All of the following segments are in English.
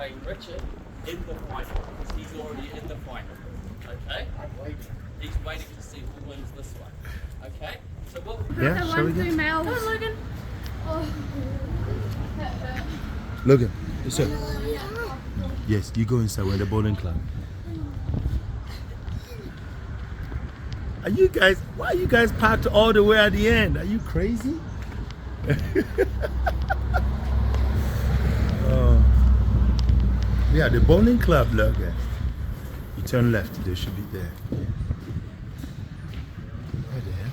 playing Richard in the final, because he's already in the final. Okay? He's waiting to see who wins this one. Okay? So what? Yeah, shall we go? Come on, Logan. Oh. Logan, so yes, you go inside. We're the bowling club. Are you guys? Why are you guys parked all the way at the end? Are you crazy? Oh. Yeah, the bowling club. Look, you turn left. They should be there. Right there.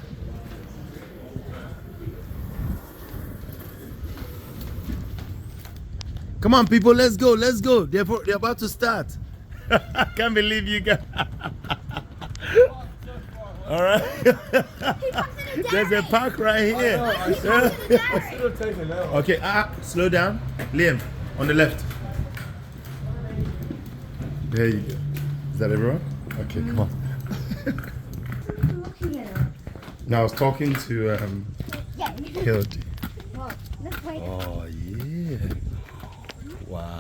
Come on, people, let's go, let's go. They're about to start. I can't believe you guys. All right. There's a park right here. I should have taken that one. Okay, slow down. Liam, on the left. There you go. Is that everyone? Okay, come on. Now I was talking to Hildy. Oh, yeah. Wow.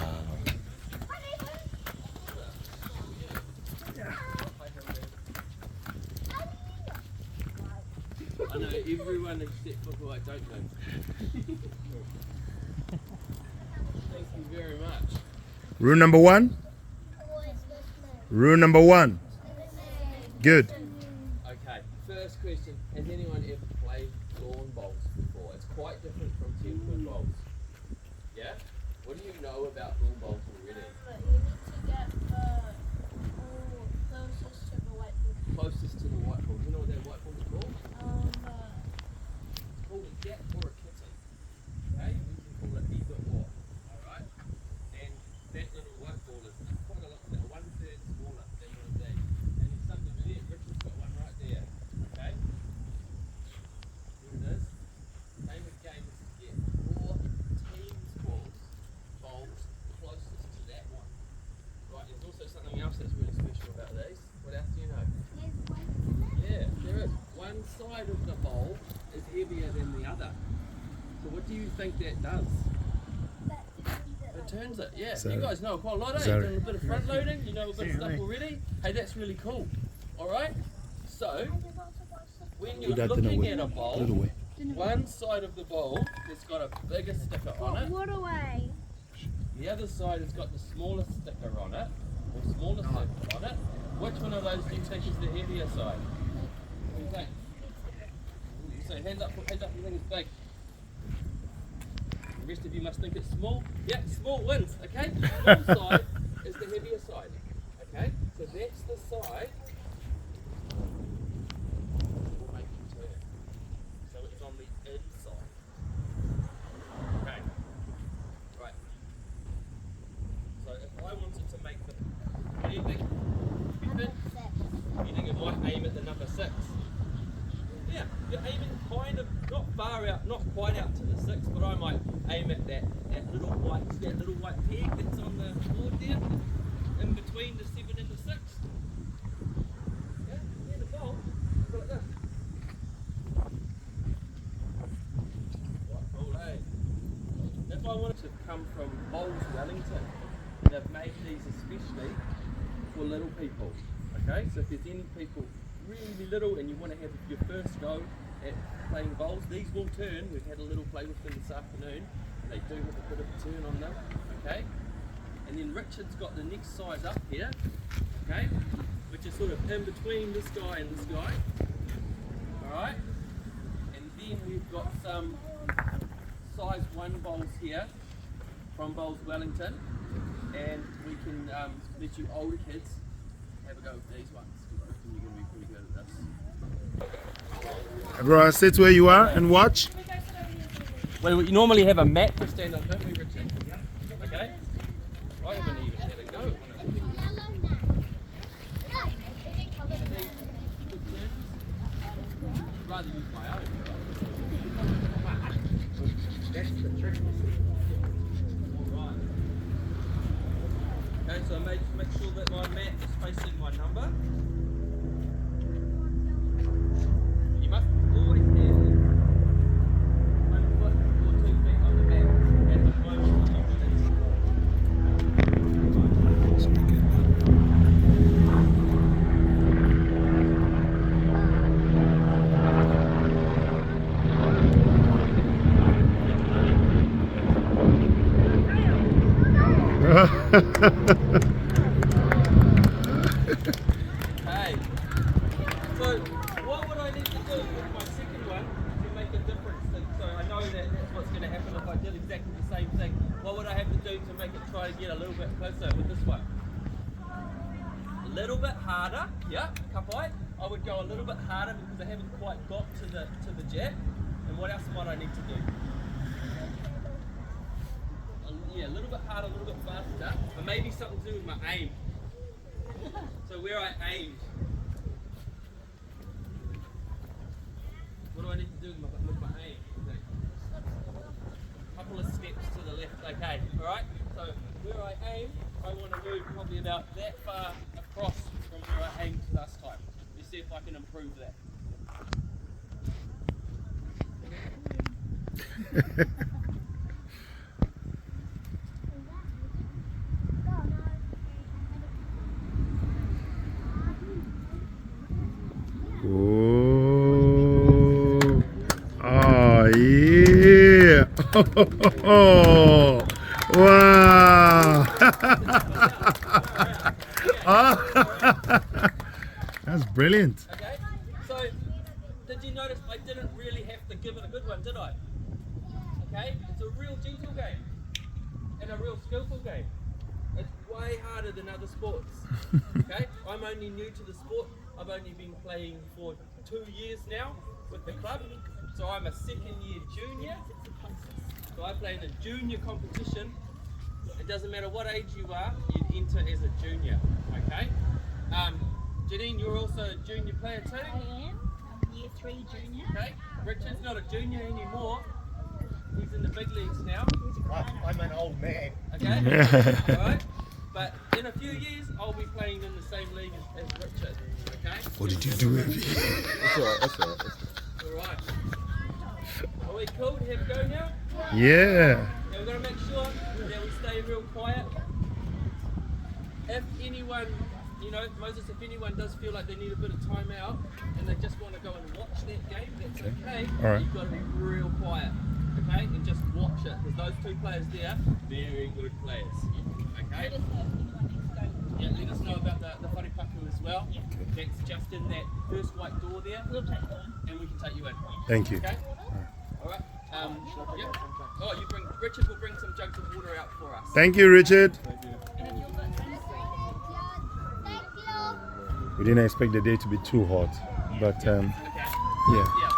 I know everyone except for who I don't know. Thank you very much. Rule number 1? Rule number 1. Good. Okay, first question. Has anyone ever played lawn bowls before? It's quite different from 10-foot bowls. Yeah? What do you know about lawn bowls already? But you need to get the closest to the whiteboard. Closest to the white ball. Do you know what that white ball is called? It's called a cat or a kitten. Okay? We can call it either or. Alright? And that little white ball is quite a lot, about 1/3 smaller than one of these. And there's something there. Richard's got one right there. Okay? Here it is. Name of the game is to get 4 teams bowls closest to that one. Right, there's also something else that's really special about these. What else do you know? Yeah, there is. One side of the bowl is heavier than the other. So what do you think that does? It turns it, yeah. So- you guys know quite a lot, eh? Sorry. You've done a bit of front loading, you know a bit of stuff already. Hey, that's really cool. Alright? So, when you're Put that thing looking away. at a Put it bowl, away. one side of the bowl has got a bigger sticker on it. What away? The other side has got the smaller sticker on it, or smaller sticker on it. Which one of those do you think is the heavier side? What do you think? You say hands up, you think it's big. The rest of you must think it's small. Yeah, small wins, okay? Small side is the heavier side. Okay? So that's the side. We'll make it turn. So it's on the inside. Okay. Right. So if I wanted to make the, what do you think? You think it might aim at the number 6? Yeah, you're aiming kind of not far out, not quite out to the 6, but I might aim at that little white peg that's on the board there, in between the 7 and the 6. Yeah, the bowl. Go like this. Right, cool, eh? If I wanted to come from Bowls Wellington, they've made these especially for little people. Okay, so if there's any people really little and you want to have your first go at playing bowls, these will turn. We've had a little play with them this afternoon. They do have a bit of a turn on them. Okay, and then Richard's got the next size up here. Okay, which is sort of in between this guy and this guy. All right, and then we've got some size 1 bowls here from Bowls Wellington, and we can let you older kids have a go with these ones. I reckon you're going to be pretty good at this. Everyone sit where you are and watch. Well, we normally have a mat to stand on, don't we, Richard? Okay? I haven't even had a go on it. I'd rather use my own. That's the trick. Alright. Okay, so make sure that my mat is facing my number. You must always have 1 foot or 2 feet on the mat at the moment when you do this. So what would I need to do with my second one to make a difference? So I know that that's what's going to happen if I did exactly the same thing. What would I have to do to make it try to get a little bit closer with this one? A little bit harder, yeah, kapai. I would go a little bit harder because I haven't quite got to the jab. And what else might I need to do? Yeah, a little bit harder, a little bit faster, but maybe something to do with my aim. So where I aim. What do I need to do with my aim? A couple of steps to the left, okay, alright? So where I aim, I want to move probably about that far across from where I aimed last time. Let's see if I can improve that. Oh, oh yeah! Oh, wow! Oh, that's brilliant. Okay, so did you notice I didn't really have to give it a good one, did I? Okay, it's a real gentle game and a real skillful game. It's way harder than other sports. Okay, I'm only new to the sport. I've only been playing for 2 years now with the club, so I'm a second year junior. So I play in a junior competition. It doesn't matter what age you are, you enter as a junior. Okay. Janine, you're also a junior player too. I am. I'm year 3 junior. Okay. Richard's not a junior anymore. He's in the big leagues now. I'm an old man. Okay. Alright. But in a few years, I'll be playing in the same league as Richard. Okay. What did you do with me? That's alright, that's alright. Alright. Are we cool to have a go now? Yeah. Now we've got to make sure that we stay real quiet. If anyone, you know, Moses, if anyone does feel like they need a bit of time out and they just want to go and watch that game, that's okay. All right. You've got to be real quiet, okay? And just watch it, because those two players there, very good players. Okay? Yeah, let us know about the wharepaku as well. Yeah. That's just in that first white door there, We'll take one. and we can take you in. Thank you. Okay? Alright. Yeah. Oh, Richard will bring some jugs of water out for us. Thank you, Richard. And if you're good, We didn't expect the day to be too hot, but Okay. yeah. Yeah.